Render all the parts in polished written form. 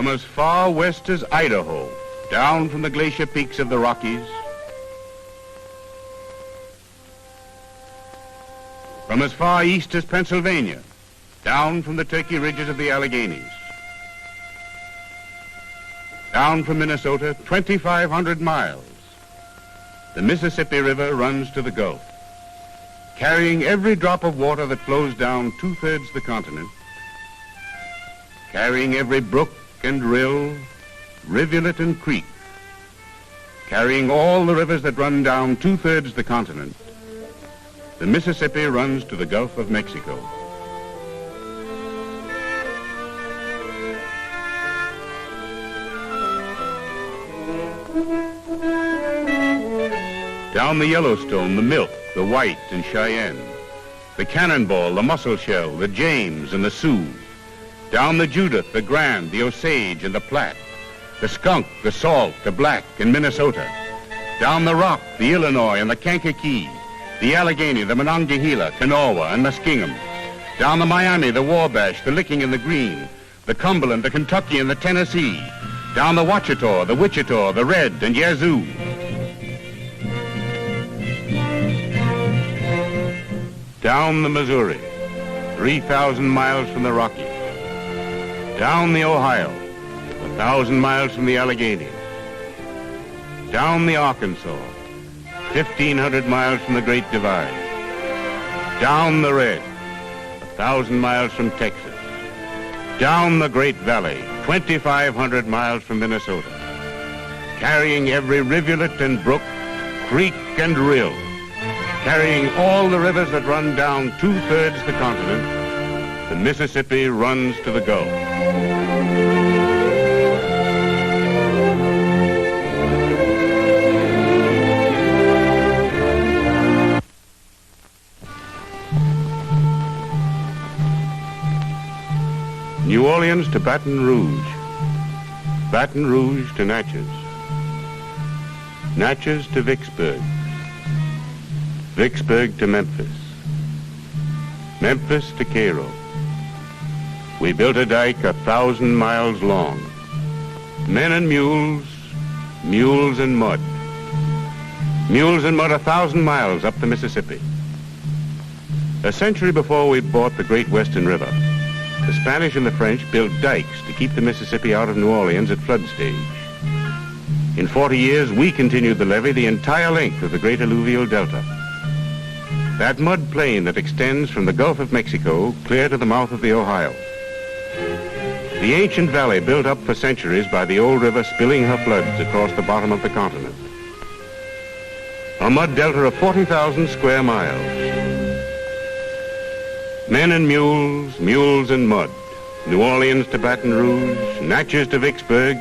From as far west as Idaho, down from the glacier peaks of the Rockies, from as far east as Pennsylvania, down from the Turkey ridges of the Alleghenies, down from Minnesota, 2,500 miles, the Mississippi River runs to the Gulf, carrying every drop of water that flows down two-thirds the continent, carrying every brook and rill, rivulet and creek, carrying all the rivers that run down two-thirds the continent. The Mississippi runs to the Gulf of Mexico. Down the Yellowstone, the Milk, the White and Cheyenne, the Cannonball, the Mussel Shell, the James and the Sioux, down the Judith, the Grand, the Osage and the Platte, the Skunk, the Salt, the Black and Minnesota, down the Rock, the Illinois and the Kankakee, the Allegheny, the Monongahela, Kanawha and Muskingum, down the Miami, the Wabash, the Licking and the Green, the Cumberland, the Kentucky and the Tennessee, down the Ouachita, the Wichita, the Red and Yazoo. Down the Missouri, 3,000 miles from the Rockies. Down the Ohio, 1,000 miles from the Alleghenies. Down the Arkansas, 1,500 miles from the Great Divide. Down the Red, 1,000 miles from Texas. Down the Great Valley, 2,500 miles from Minnesota. Carrying every rivulet and brook, creek and rill. Carrying all the rivers that run down two-thirds the continent. The Mississippi runs to the Gulf. New Orleans to Baton Rouge, Baton Rouge to Natchez, Natchez to Vicksburg, Vicksburg to Memphis, Memphis to Cairo. We built a dike 1,000 miles long. Men and mules, mules and mud. Mules and mud 1,000 miles up the Mississippi. A century before we bought the Great Western River, the Spanish and the French built dikes to keep the Mississippi out of New Orleans at flood stage. In 40 years, we continued the levee the entire length of the great alluvial delta. That mud plain that extends from the Gulf of Mexico clear to the mouth of the Ohio. The ancient valley built up for centuries by the old river spilling her floods across the bottom of the continent. A mud delta of 40,000 square miles. Men and mules, mules and mud. New Orleans to Baton Rouge, Natchez to Vicksburg,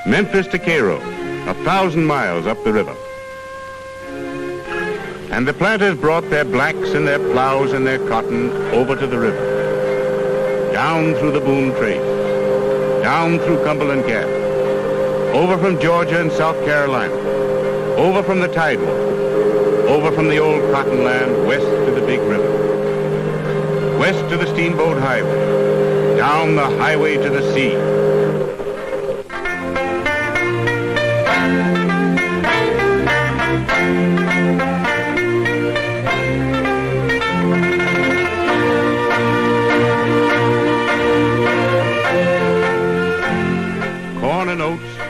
Memphis to Cairo, 1,000 miles up the river. And the planters brought their blacks and their plows and their cotton over to the river. Down through the Boone Trace. Down through Cumberland Gap, over from Georgia and South Carolina, over from the Tideway, over from the old cotton land west to the big river, west to the steamboat highway, down the highway to the sea.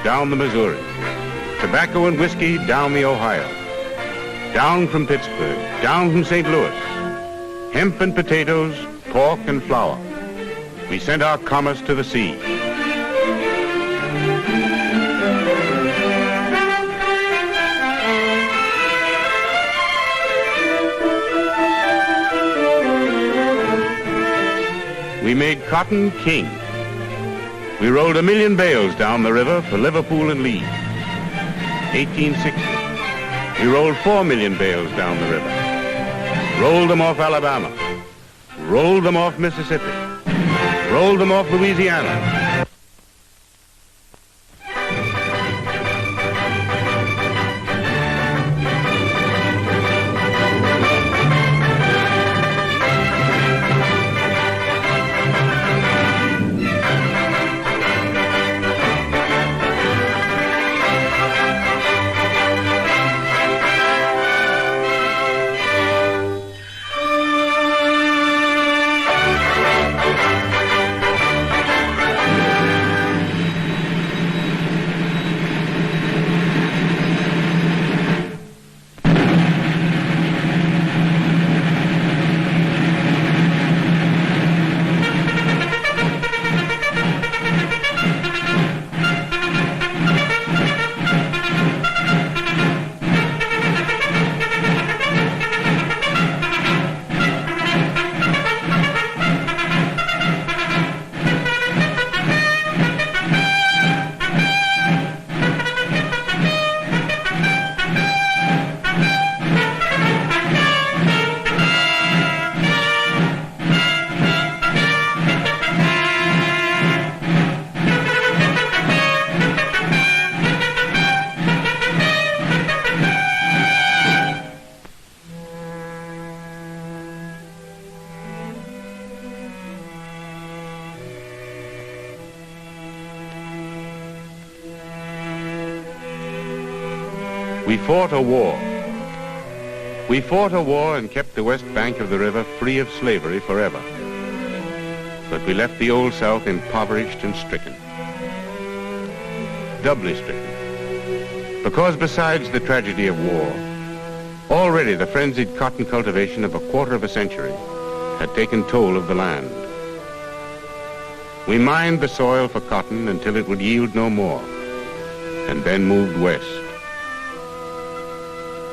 down the Missouri. Tobacco and whiskey down the Ohio. Down from Pittsburgh, down from St. Louis. Hemp and potatoes, pork and flour. We sent our commerce to the sea. We made cotton king. We rolled 1 million bales down the river for Liverpool and Leeds. 1860. We rolled 4 million bales down the river. Rolled them off Alabama. Rolled them off Mississippi. Rolled them off Louisiana. We fought a war. We fought a war and kept the west bank of the river free of slavery forever. But we left the Old South impoverished and stricken. Doubly stricken. Because besides the tragedy of war, already the frenzied cotton cultivation of a quarter of a century had taken toll of the land. We mined the soil for cotton until it would yield no more, and then moved west.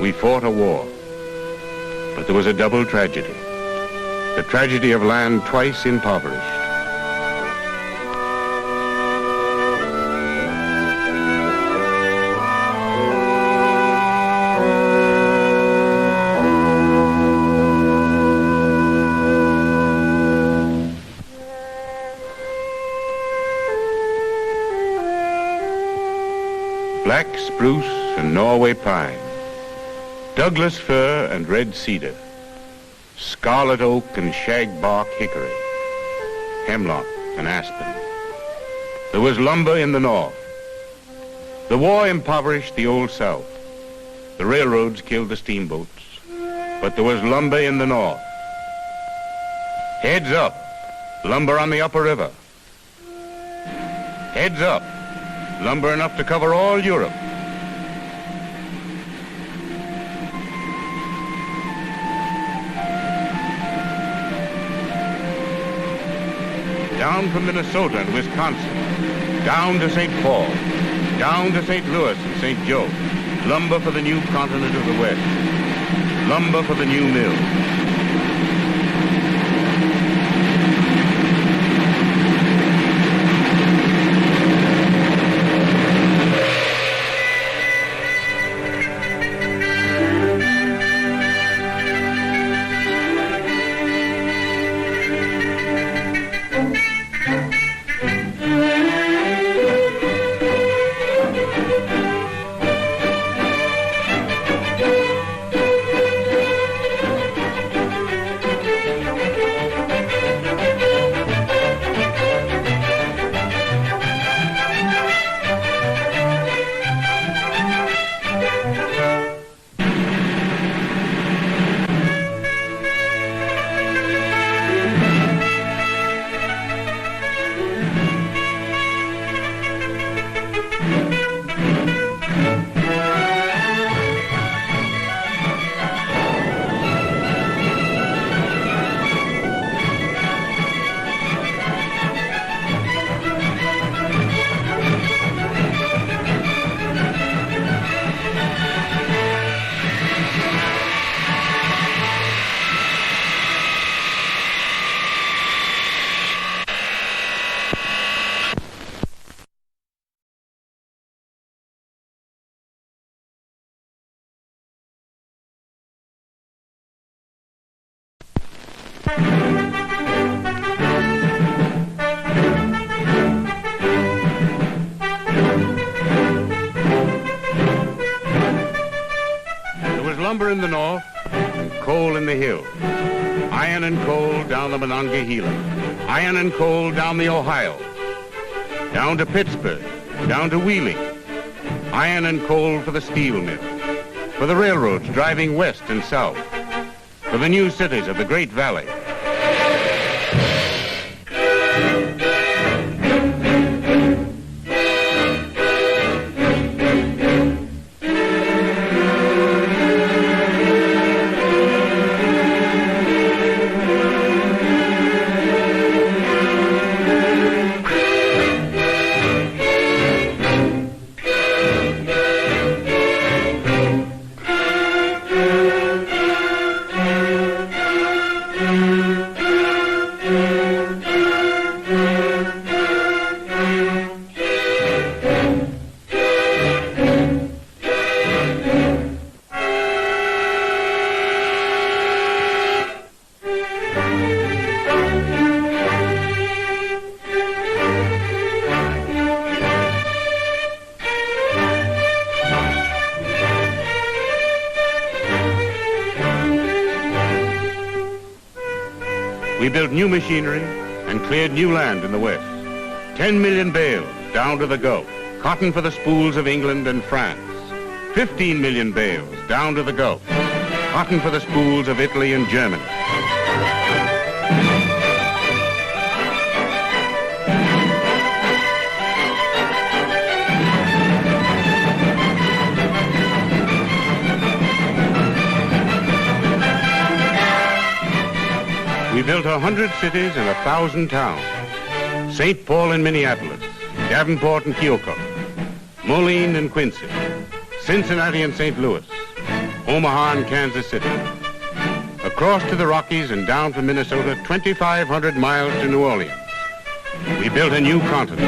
We fought a war, but there was a double tragedy. The tragedy of land twice impoverished. Black spruce and Norway pine, Douglas fir and red cedar, scarlet oak and shagbark hickory, hemlock and aspen. There was lumber in the north. The war impoverished the Old South. The railroads killed the steamboats, but there was lumber in the north. Heads up, lumber on the upper river. Heads up, lumber enough to cover all Europe. Down from Minnesota and Wisconsin, down to St. Paul, down to St. Louis and St. Joe, lumber for the new continent of the West, lumber for the new mill. lumber in the north and coal in the hills. Iron and coal down the Monongahela. Iron and coal down the Ohio. Down to Pittsburgh, down to Wheeling. Iron and coal for the steel mill. For the railroads driving west and south. For the new cities of the Great Valley. We built new machinery and cleared new land in the west. 10 million bales down to the Gulf. Cotton for the spools of England and France. 15 million bales down to the Gulf. Cotton for the spools of Italy and Germany. We built 100 cities and 1,000 towns. St. Paul and Minneapolis, Davenport and Keokuk, Moline and Quincy, Cincinnati and St. Louis, Omaha and Kansas City. Across to the Rockies and down from Minnesota, 2,500 miles to New Orleans. We built a new continent.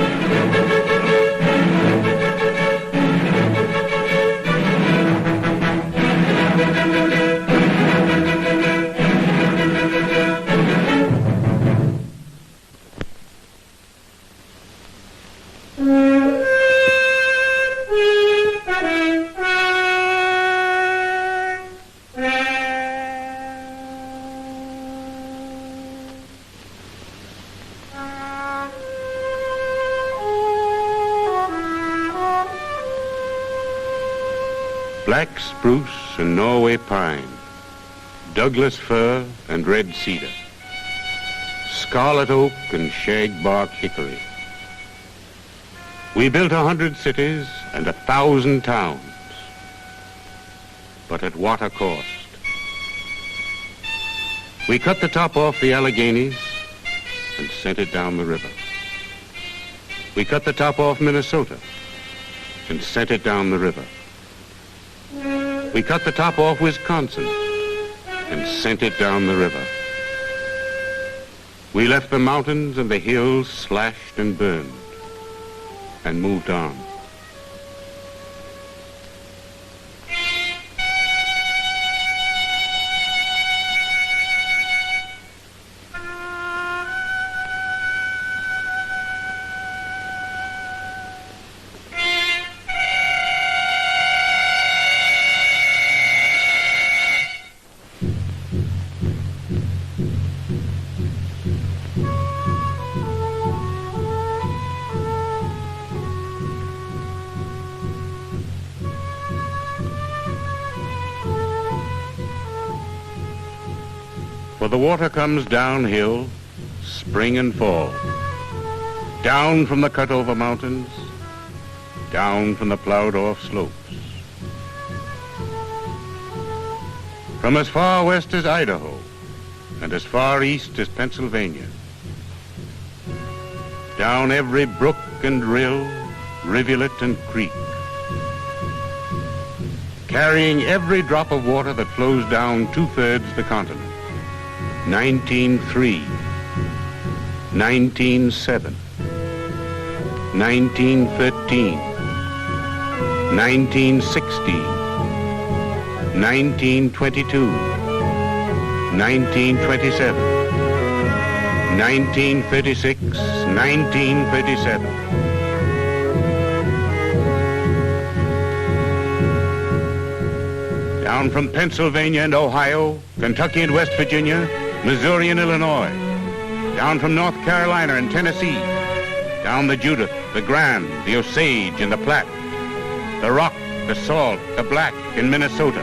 Black spruce and Norway pine, Douglas fir and red cedar, scarlet oak and shagbark hickory. We built 100 cities and 1,000 towns, but at what a cost? We cut the top off the Alklegainies and sent it down the river. We cut the top off Minnesota and sent it down the river. We cut the top off Wisconsin and sent it down the river. We left the mountains and the hills slashed and burned and moved on. For the water comes downhill, spring and fall, down from the cut-over mountains, down from the plowed-off slopes. From as far west as Idaho and as far east as Pennsylvania, down every brook and rill, rivulet and creek, carrying every drop of water that flows down 2/3 the continent. 1903, 1907, 1913, 1916, 1922, 1927, 1936, 1937. down from Pennsylvania and Ohio, Kentucky and West Virginia, Missouri and Illinois, down from North Carolina and Tennessee, down the Judith, the Grand, the Osage and the Platte, the Rock, the Salt, the Black in Minnesota,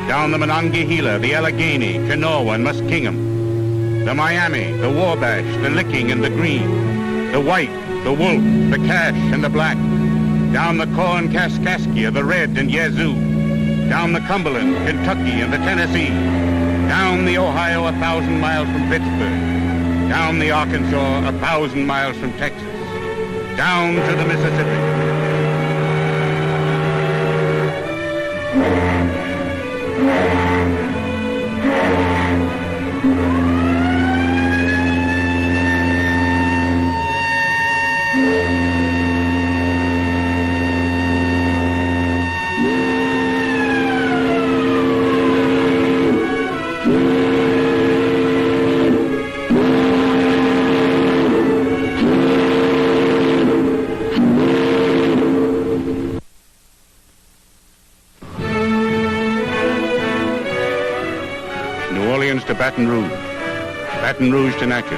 down the Monongahela, the Allegheny, Kanawha and Muskingum, the Miami, the Wabash, the Licking and the Green, the White, the Wolf, the Cache and the Black, down the Corn Kaskaskia, the Red and Yazoo, down the Cumberland, Kentucky and the Tennessee, down the Ohio 1,000 miles from Pittsburgh, down the Arkansas 1,000 miles from Texas, down to the Mississippi. To Baton Rouge, Baton Rouge to Natchez,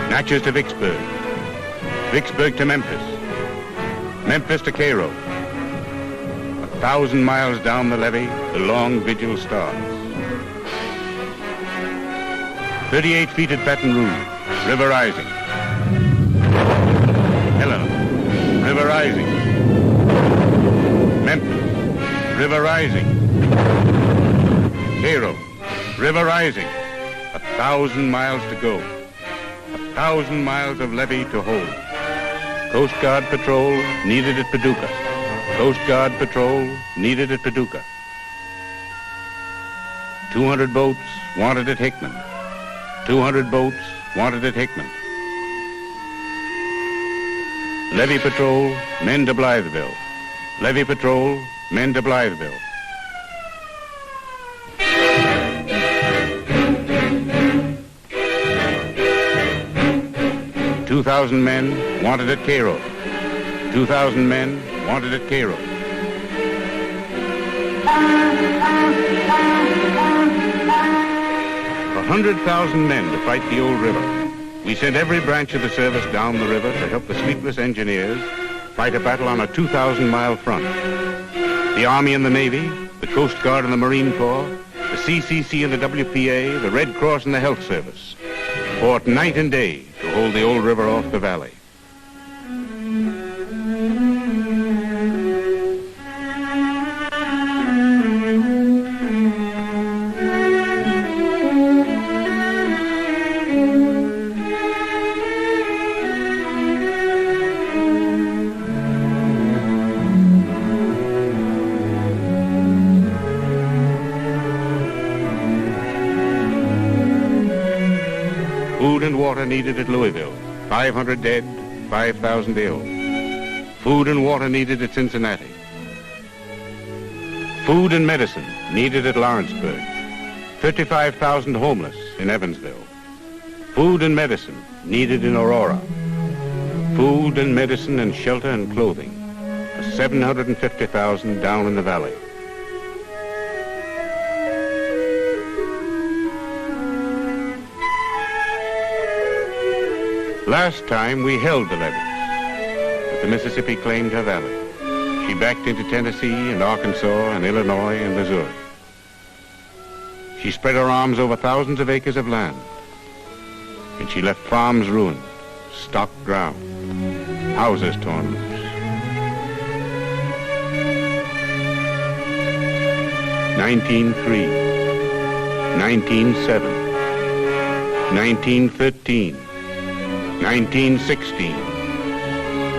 Natchez to Vicksburg, Vicksburg to Memphis, Memphis to Cairo. 1,000 miles down the levee, the long vigil starts. 38 feet at Baton Rouge, river rising. Helena, river rising. Memphis, river rising. Cairo, river rising. 1,000 miles to go. 1,000 miles of levee to hold. Coast Guard patrol needed at Paducah. Coast Guard patrol needed at Paducah. 200 boats wanted at Hickman. 200 boats wanted at Hickman. Levee patrol, men to Blytheville. Levee patrol, men to Blytheville. 2,000 men wanted at Cairo. 2,000 men wanted at Cairo. A 100,000 men to fight the old river. We sent every branch of the service down the river to help the sleepless engineers fight a battle on a 2,000-mile front. The Army and the Navy, the Coast Guard and the Marine Corps, the CCC and the WPA, the Red Cross and the Health Service fought night and day to hold the old river off the valley. Food and water needed at Louisville. 500 dead, 5,000 ill. Food and water needed at Cincinnati. Food and medicine needed at Lawrenceburg. 35,000 homeless in Evansville. Food and medicine needed in Aurora. Food and medicine and shelter and clothing for 750,000 down in the valley. Last time we held the levees, but the Mississippi claimed her valley. She backed into Tennessee and Arkansas and Illinois and Missouri. She spread her arms over thousands of acres of land, and she left farms ruined, stock drowned, houses torn loose. 1903, 1907, 1913, 1916,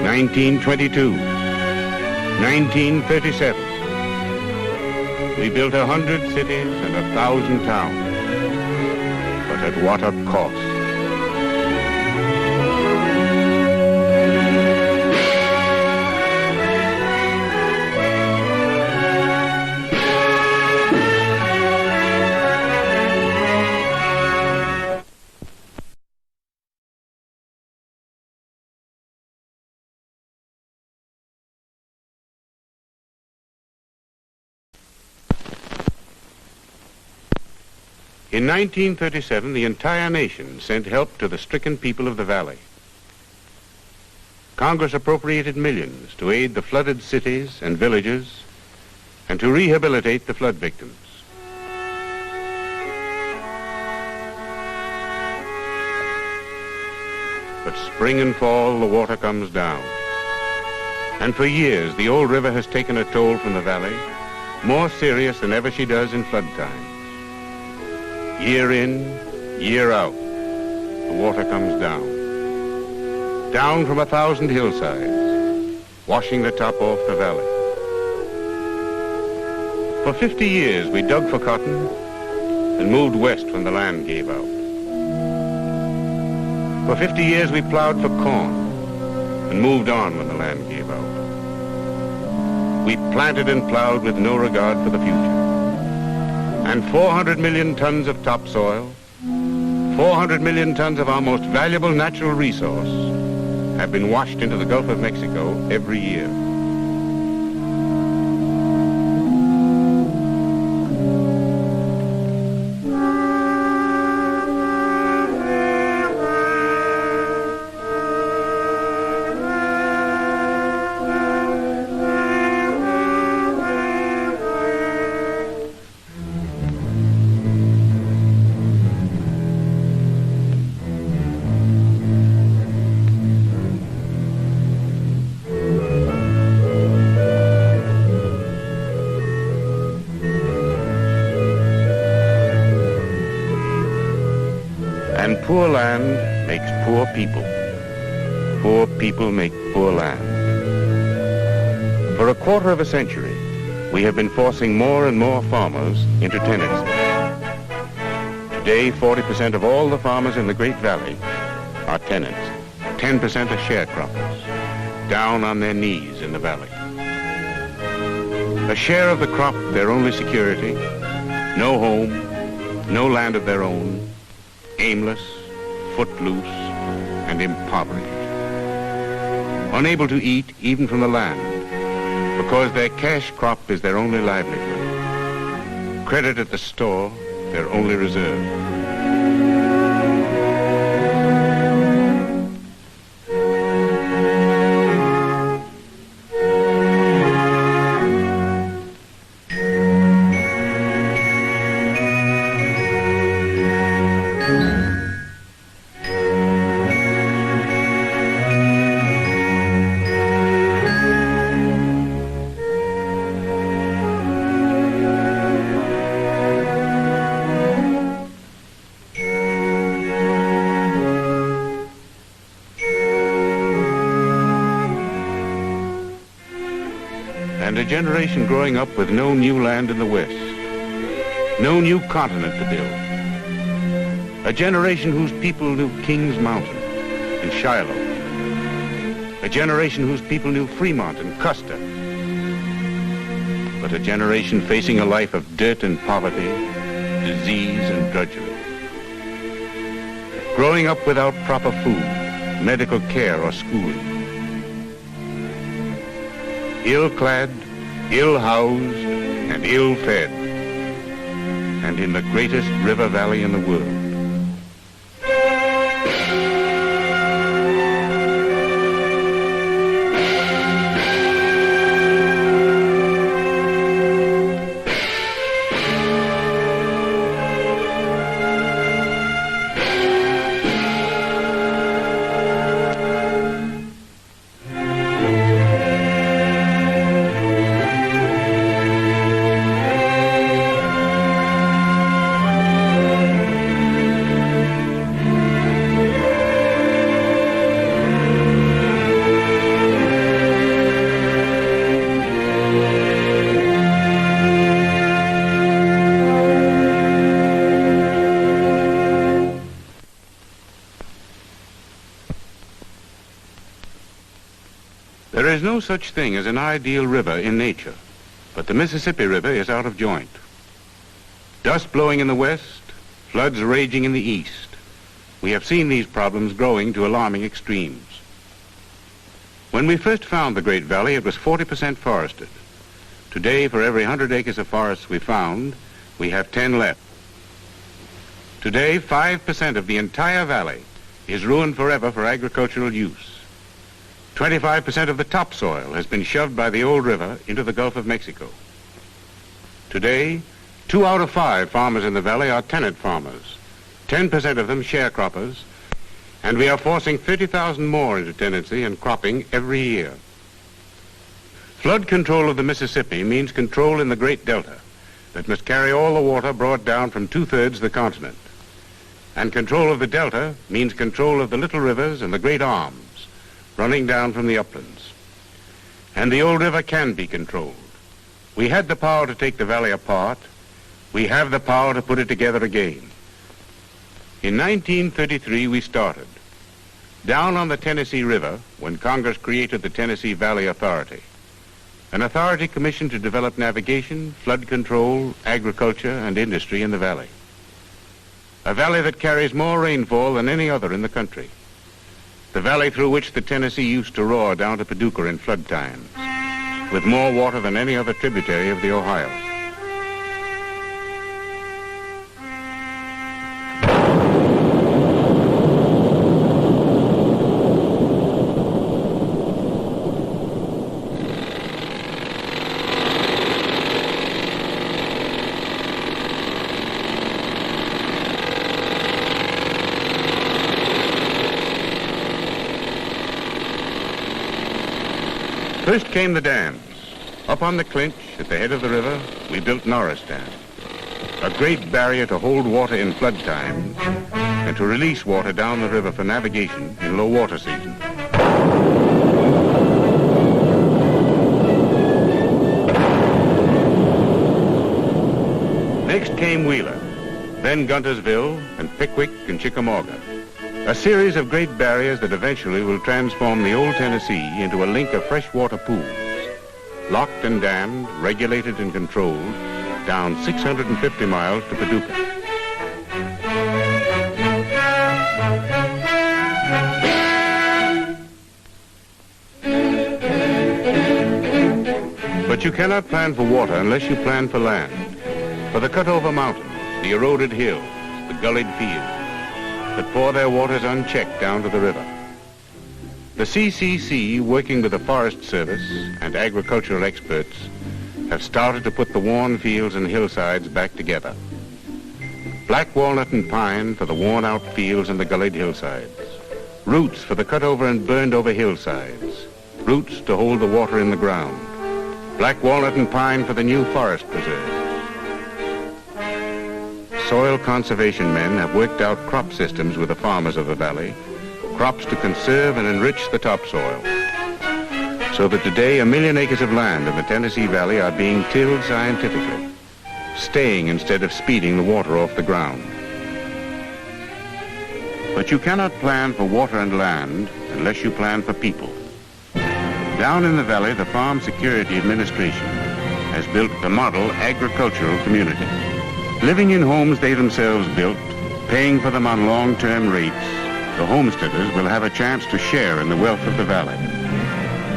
1922, 1937. We built 100 cities and 1,000 towns, but at what a cost. In 1937, the entire nation sent help to the stricken people of the valley. Congress appropriated millions to aid the flooded cities and villages and to rehabilitate the flood victims. But spring and fall, the water comes down. And for years, the old river has taken a toll from the valley, more serious than ever she does in flood times. Year in, year out, the water comes down. Down from 1,000 hillsides, washing the top off the valley. For 50 years, we dug for cotton and moved west when the land gave out. For 50 years, we plowed for corn and moved on when the land gave out. We planted and plowed with no regard for the future. And 400 million tons of topsoil, 400 million tons of our most valuable natural resource have been washed into the Gulf of Mexico every year. And poor land makes poor people. Poor people make poor land. For a quarter of a century, we have been forcing more and more farmers into tenancy. Today, 40% of all the farmers in the Great Valley are tenants. 10% are sharecroppers, down on their knees in the valley. A share of the crop, their only security, no home, no land of their own, aimless, footloose, and impoverished. Unable to eat even from the land, because their cash crop is their only livelihood. Credit at the store, their only reserve. And a generation growing up with no new land in the West, no new continent to build. A generation whose people knew King's Mountain and Shiloh. A generation whose people knew Fremont and Custer. But a generation facing a life of dirt and poverty, disease and drudgery. Growing up without proper food, medical care or schooling. Ill-clad, ill-housed, and ill-fed, and in the greatest river valley in the world. There is no such thing as an ideal river in nature, but the Mississippi River is out of joint. Dust blowing in the west, floods raging in the east. We have seen these problems growing to alarming extremes. When we first found the Great Valley, it was 40% forested. Today, for every 100 acres of forests we found, we have 10 left. Today, 5% of the entire valley is ruined forever for agricultural use. 25% of the topsoil has been shoved by the old river into the Gulf of Mexico. Today, 2 out of 5 farmers in the valley are tenant farmers, 10% of them sharecroppers, and we are forcing 30,000 more into tenancy and cropping every year. Flood control of the Mississippi means control in the Great Delta that must carry all the water brought down from 2/3 the continent. And control of the Delta means control of the little rivers and the great arms running down from the uplands. And the old river can be controlled. We had the power to take the valley apart. We have the power to put it together again. In 1933, we started. Down on the Tennessee River, when Congress created the Tennessee Valley Authority, an authority commissioned to develop navigation, flood control, agriculture, and industry in the valley. A valley that carries more rainfall than any other in the country. The valley through which the Tennessee used to roar down to Paducah in flood time, with more water than any other tributary of the Ohio. First came the dams. Up on the Clinch, at the head of the river, we built Norris Dam, a great barrier to hold water in flood times and to release water down the river for navigation in low water season. Next came Wheeler, then Guntersville and Pickwick and Chickamauga. A series of great barriers that eventually will transform the old Tennessee into a link of freshwater pools, locked and dammed, regulated and controlled, down 650 miles to Paducah. But you cannot plan for water unless you plan for land, for the cut-over mountains, the eroded hills, the gullied fields, that pour their waters unchecked down to the river. The CCC, working with the Forest Service and agricultural experts, have started to put the worn fields and hillsides back together. Black walnut and pine for the worn-out fields and the gullied hillsides. Roots for the cut-over and burned-over hillsides. Roots to hold the water in the ground. Black walnut and pine for the new forest preserves. Soil conservation men have worked out crop systems with the farmers of the valley, crops to conserve and enrich the topsoil, so that today 1 million acres of land in the Tennessee Valley are being tilled scientifically, staying instead of speeding the water off the ground. But you cannot plan for water and land unless you plan for people. Down in the valley, the Farm Security Administration has built the model agricultural community. Living in homes they themselves built, paying for them on long-term rates, the homesteaders will have a chance to share in the wealth of the valley.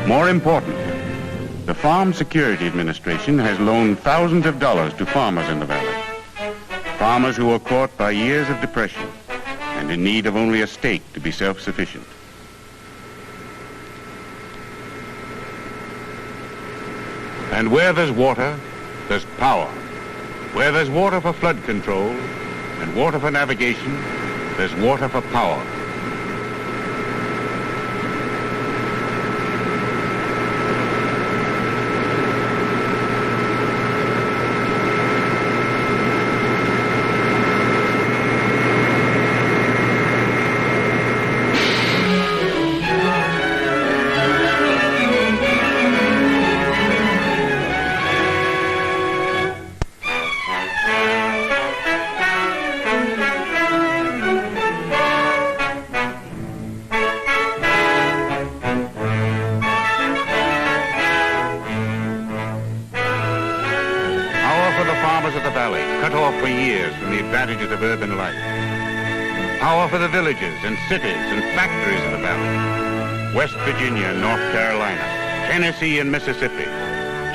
More important, the Farm Security Administration has loaned thousands of dollars to farmers in the valley. Farmers who were caught by years of depression and in need of only a stake to be self-sufficient. And where there's water, there's power. Where there's water for flood control and water for navigation, there's water for power. Of urban life. Power for the villages and cities and factories of the valley. West Virginia and North Carolina, Tennessee and Mississippi,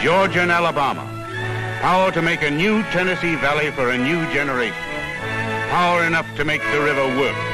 Georgia and Alabama. Power to make a new Tennessee Valley for a new generation. power enough to make the river work.